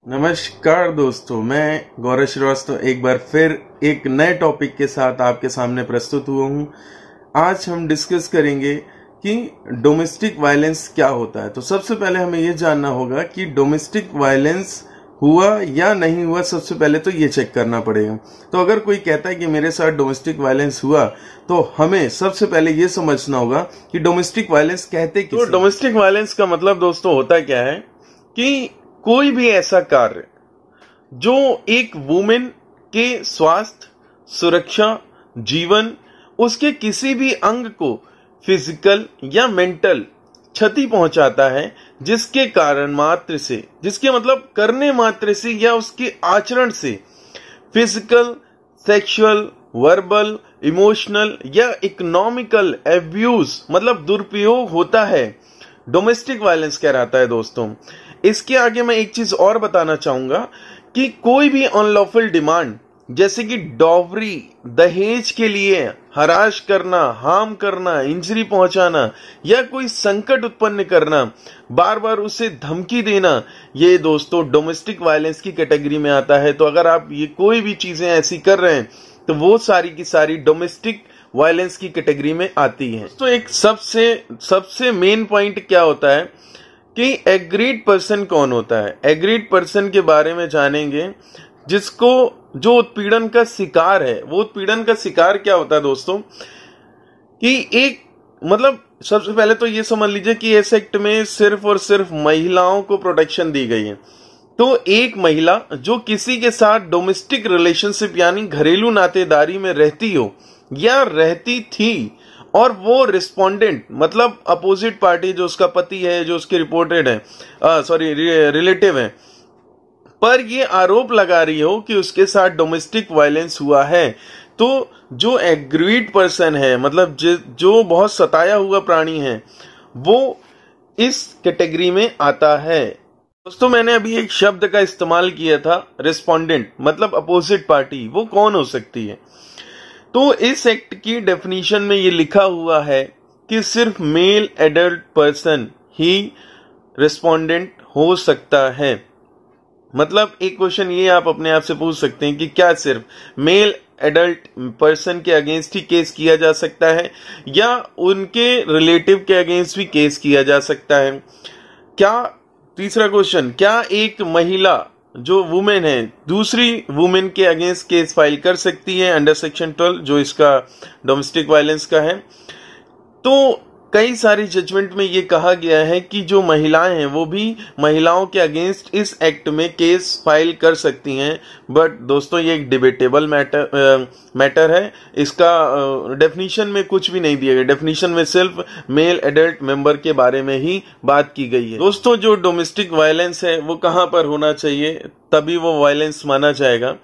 नमस्कार दोस्तों, मैं गौरव श्रीवास्तव एक बार फिर एक नए टॉपिक के साथ आपके सामने प्रस्तुत हुआ हूँ। आज हम डिस्कस करेंगे कि डोमेस्टिक वायलेंस क्या होता है। तो सबसे पहले हमें ये जानना होगा कि डोमेस्टिक वायलेंस हुआ या नहीं हुआ। सबसे पहले तो ये चेक करना पड़ेगा। तो अगर कोई कहता है कि मेरे साथ डोमेस्टिक वायलेंस हुआ, तो हमें सबसे पहले ये समझना होगा कि डोमेस्टिक वायलेंस कहते किसे। तो डोमेस्टिक वायलेंस का मतलब दोस्तों होता क्या है कि कोई भी ऐसा कार्य जो एक वुमेन के स्वास्थ्य, सुरक्षा, जीवन, उसके किसी भी अंग को फिजिकल या मेंटल क्षति पहुंचाता है, जिसके कारण मात्र से, जिसके मतलब करने मात्र से या उसके आचरण से फिजिकल, सेक्सुअल, वर्बल, इमोशनल या इकोनॉमिकल एब्यूज मतलब दुरुपयोग होता है, डोमेस्टिक वायलेंस कहलाता है दोस्तों। इसके आगे मैं एक चीज और बताना चाहूंगा कि कोई भी अनलॉफुल डिमांड जैसे कि डॉवरी, दहेज के लिए हरास करना, हार्म करना, इंजरी पहुंचाना या कोई संकट उत्पन्न करना, बार बार उसे धमकी देना, ये दोस्तों डोमेस्टिक वायलेंस की कैटेगरी में आता है। तो अगर आप ये कोई भी चीजें ऐसी कर रहे हैं तो वो सारी की सारी डोमेस्टिक वायलेंस की कैटेगरी में आती है। तो एक सबसे मेन पॉइंट क्या होता है कि एग्रीड पर्सन कौन होता है। एग्रीड पर्सन के बारे में जानेंगे, जिसको जो उत्पीड़न का शिकार है। वो उत्पीड़न का शिकार क्या होता है दोस्तों कि एक मतलब सबसे पहले तो ये समझ लीजिए कि इस एक्ट में सिर्फ और सिर्फ महिलाओं को प्रोटेक्शन दी गई है। तो एक महिला जो किसी के साथ डोमेस्टिक रिलेशनशिप यानी घरेलू नातेदारी में रहती हो या रहती थी, और वो रिस्पोंडेंट मतलब अपोजिट पार्टी जो उसका पति है, जो उसके रिपोर्टेड है, रिलेटिव है, पर ये आरोप लगा रही हो कि उसके साथ डोमेस्टिक वायलेंस हुआ है, तो जो एग्रीड पर्सन है मतलब जो बहुत सताया हुआ प्राणी है, वो इस कैटेगरी में आता है। दोस्तों मैंने अभी एक शब्द का इस्तेमाल किया था, रिस्पोंडेंट मतलब अपोजिट पार्टी। वो कौन हो सकती है? तो इस एक्ट की डेफिनेशन में ये लिखा हुआ है कि सिर्फ मेल एडल्ट पर्सन ही रिस्पोंडेंट हो सकता है। मतलब एक क्वेश्चन ये आप अपने आप से पूछ सकते हैं कि क्या सिर्फ मेल एडल्ट पर्सन के अगेंस्ट ही केस किया जा सकता है या उनके रिलेटिव के अगेंस्ट भी केस किया जा सकता है? क्या तीसरा क्वेश्चन, क्या एक महिला जो वुमेन है दूसरी वुमेन के अगेंस्ट केस फाइल कर सकती है अंडर सेक्शन 12 जो इसका डोमेस्टिक वायलेंस का है? तो कई सारी जजमेंट में ये कहा गया है कि जो महिलाएं हैं वो भी महिलाओं के अगेंस्ट इस एक्ट में केस फाइल कर सकती हैं। बट दोस्तों ये एक डिबेटेबल मैटर है। इसका डेफिनेशन में कुछ भी नहीं दिया गया। डेफिनेशन में सिर्फ मेल एडल्ट मेंबर के बारे में ही बात की गई है। दोस्तों जो डोमेस्टिक वायलेंस है वो कहाँ पर होना चाहिए, तभी वो वायलेंस माना जाएगा।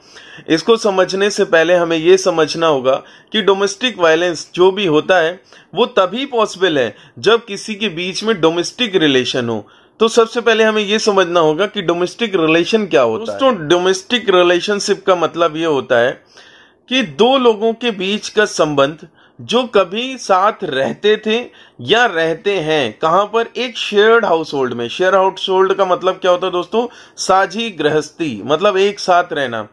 इसको समझने से पहले हमें ये समझना होगा कि डोमेस्टिक वायलेंस जो भी होता है वो तभी पॉसिबल है जब किसी के बीच में डोमेस्टिक रिलेशन हो। तो सबसे पहले हमें ये समझना होगा कि डोमेस्टिक रिलेशन क्या होता है। दोस्तों डोमेस्टिक रिलेशनशिप का मतलब ये होता है कि दो लोगों के बीच का संबंध जो कभी साथ रहते थे या रहते हैं, कहां पर? एक शेयर्ड हाउस होल्ड में। शेयर हाउस होल्ड का मतलब क्या होता है दोस्तों? साझी गृहस्थी, मतलब एक साथ रहना।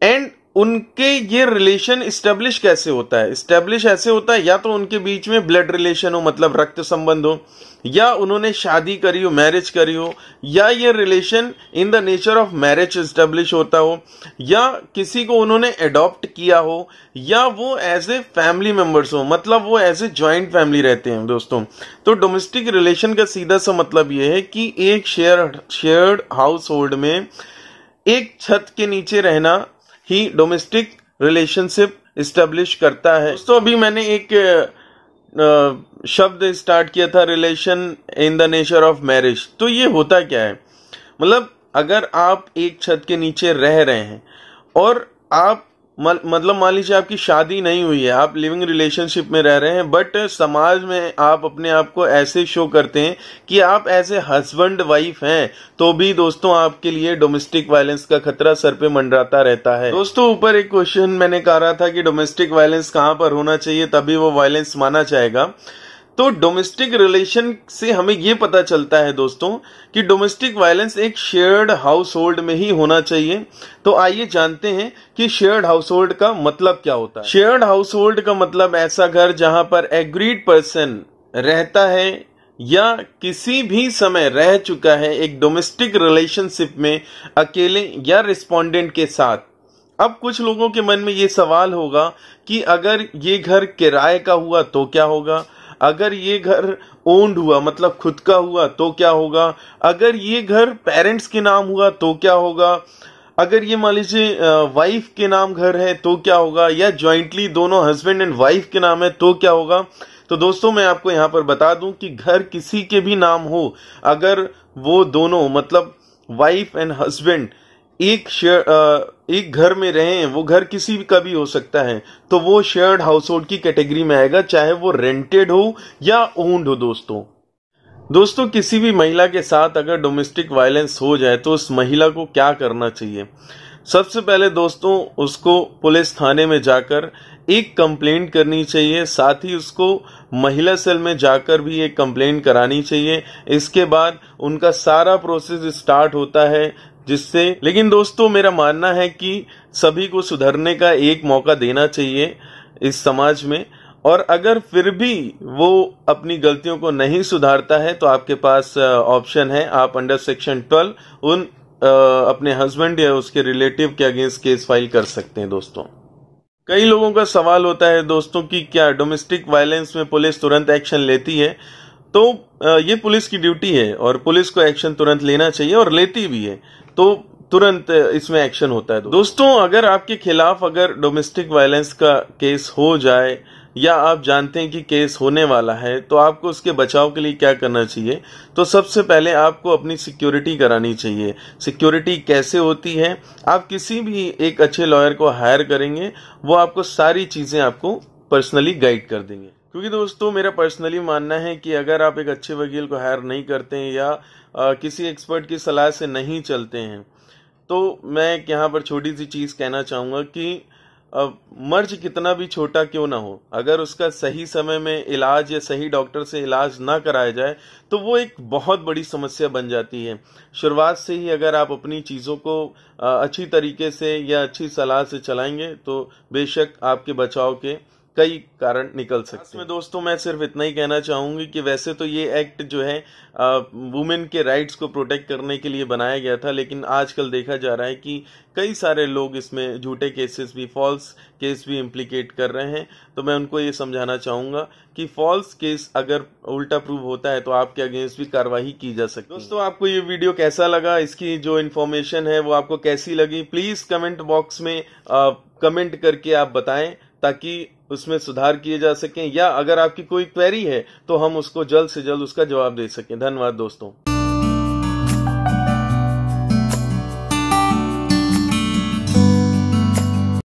एंड उनके ये रिलेशन इस्टेब्लिश कैसे होता है? इस्टेब्लिश ऐसे होता है या तो उनके बीच में ब्लड रिलेशन हो मतलब रक्त संबंध हो, या उन्होंने शादी करी हो, मैरिज करी हो, या ये relation in the nature of marriage establish होता हो, या किसी को उन्होंने अडॉप्ट किया हो, या वो एज ए फैमिली मेंबर्स हो मतलब वो एज ए ज्वाइंट फैमिली रहते हैं दोस्तों। तो डोमेस्टिक रिलेशन का सीधा सा मतलब ये है कि एक शेयर्ड हाउस होल्ड में एक छत के नीचे रहना ही डोमेस्टिक रिलेशनशिप इस्टेब्लिश करता है। तो अभी मैंने एक शब्द स्टार्ट किया था, relation in the nature of marriage. तो ये होता क्या है? मतलब अगर आप एक छत के नीचे रह रहे हैं और आप मतलब मान लीजिए आपकी शादी नहीं हुई है, आप लिविंग रिलेशनशिप में रह रहे हैं, बट समाज में आप अपने आप को ऐसे शो करते हैं कि आप एज ए हस्बैंड वाइफ हैं, तो भी दोस्तों आपके लिए डोमेस्टिक वायलेंस का खतरा सर पे मंडराता रहता है। दोस्तों ऊपर एक क्वेश्चन मैंने कहा रहा था कि डोमेस्टिक वायलेंस कहां पर होना चाहिए तभी वो वायलेंस माना जाएगा। तो डोमेस्टिक रिलेशन से हमें यह पता चलता है दोस्तों कि डोमेस्टिक वायलेंस एक शेयर्ड हाउस होल्ड में ही होना चाहिए। तो आइए जानते हैं कि शेयर्ड हाउस होल्ड का मतलब क्या होता है। शेयर्ड हाउस होल्ड का मतलब ऐसा घर जहां पर एग्रीड पर्सन रहता है या किसी भी समय रह चुका है एक डोमेस्टिक रिलेशनशिप में अकेले या रिस्पोंडेंट के साथ। अब कुछ लोगों के मन में ये सवाल होगा कि अगर ये घर किराए का हुआ तो क्या होगा, अगर ये घर ओन्ड हुआ मतलब खुद का हुआ तो क्या होगा, अगर ये घर पेरेंट्स के नाम हुआ तो क्या होगा, अगर ये मान लीजिए वाइफ के नाम घर है तो क्या होगा, या ज्वाइंटली दोनों हस्बैंड एंड वाइफ के नाम है तो क्या होगा। तो दोस्तों मैं आपको यहाँ पर बता दूं कि घर किसी के भी नाम हो, अगर वो दोनों मतलब वाइफ एंड हस्बैंड एक घर में रहें, वो घर किसी का भी हो सकता है, तो वो शेयर्ड हाउस होल्ड की कैटेगरी में आएगा, चाहे वो रेंटेड हो या ओन्ड हो। दोस्तों किसी भी महिला के साथ अगर डोमेस्टिक वायलेंस हो जाए तो उस महिला को क्या करना चाहिए। सबसे पहले दोस्तों उसको पुलिस थाने में जाकर एक कंप्लेंट करनी चाहिए, साथ ही उसको महिला सेल में जाकर भी एक कंप्लेंट करानी चाहिए। इसके बाद उनका सारा प्रोसेस स्टार्ट होता है जिससे, लेकिन दोस्तों मेरा मानना है कि सभी को सुधरने का एक मौका देना चाहिए इस समाज में, और अगर फिर भी वो अपनी गलतियों को नहीं सुधारता है तो आपके पास ऑप्शन है, आप अंडर सेक्शन 12 अपने हस्बैंड या उसके रिलेटिव के अगेंस्ट केस फाइल कर सकते हैं। दोस्तों कई लोगों का सवाल होता है दोस्तों कि क्या डोमेस्टिक वायलेंस में पुलिस तुरंत एक्शन लेती है। तो ये पुलिस की ड्यूटी है और पुलिस को एक्शन तुरंत लेना चाहिए और लेती भी है, तो तुरंत इसमें एक्शन होता है। दोस्तों अगर आपके खिलाफ अगर डोमेस्टिक वायलेंस का केस हो जाए या आप जानते हैं कि केस होने वाला है, तो आपको उसके बचाव के लिए क्या करना चाहिए। तो सबसे पहले आपको अपनी सिक्योरिटी करानी चाहिए। सिक्योरिटी कैसे होती है, आप किसी भी एक अच्छे लॉयर को हायर करेंगे, वो आपको सारी चीजें आपको पर्सनली गाइड कर देंगे। क्योंकि दोस्तों मेरा पर्सनली मानना है कि अगर आप एक अच्छे वकील को हायर नहीं करते हैं या किसी एक्सपर्ट की सलाह से नहीं चलते हैं, तो मैं यहाँ पर छोटी सी चीज कहना चाहूंगा कि मर्ज कितना भी छोटा क्यों ना हो, अगर उसका सही समय में इलाज या सही डॉक्टर से इलाज ना कराया जाए तो वो एक बहुत बड़ी समस्या बन जाती है। शुरुआत से ही अगर आप अपनी चीजों को अच्छी तरीके से या अच्छी सलाह से चलाएंगे तो बेशक आपके बचाव के कई कारण निकल सकते हैं। दोस्तों मैं सिर्फ इतना ही कहना चाहूंगी कि वैसे तो ये एक्ट जो है वुमेन के राइट्स को प्रोटेक्ट करने के लिए बनाया गया था, लेकिन आजकल देखा जा रहा है कि कई सारे लोग इसमें झूठे केसेस भी, फॉल्स केस भी इम्प्लीकेट कर रहे हैं। तो मैं उनको ये समझाना चाहूंगा कि फॉल्स केस अगर उल्टा प्रूव होता है तो आपके अगेंस्ट भी कार्रवाई की जा सकती है। दोस्तों आपको ये वीडियो कैसा लगा, इसकी जो इन्फॉर्मेशन है वो आपको कैसी लगी, प्लीज कमेंट बॉक्स में कमेंट करके आप बताएं ताकि उसमें सुधार किए जा सकें, या अगर आपकी कोई क्वेरी है तो हम उसको जल्द से जल्द उसका जवाब दे सकें। धन्यवाद दोस्तों।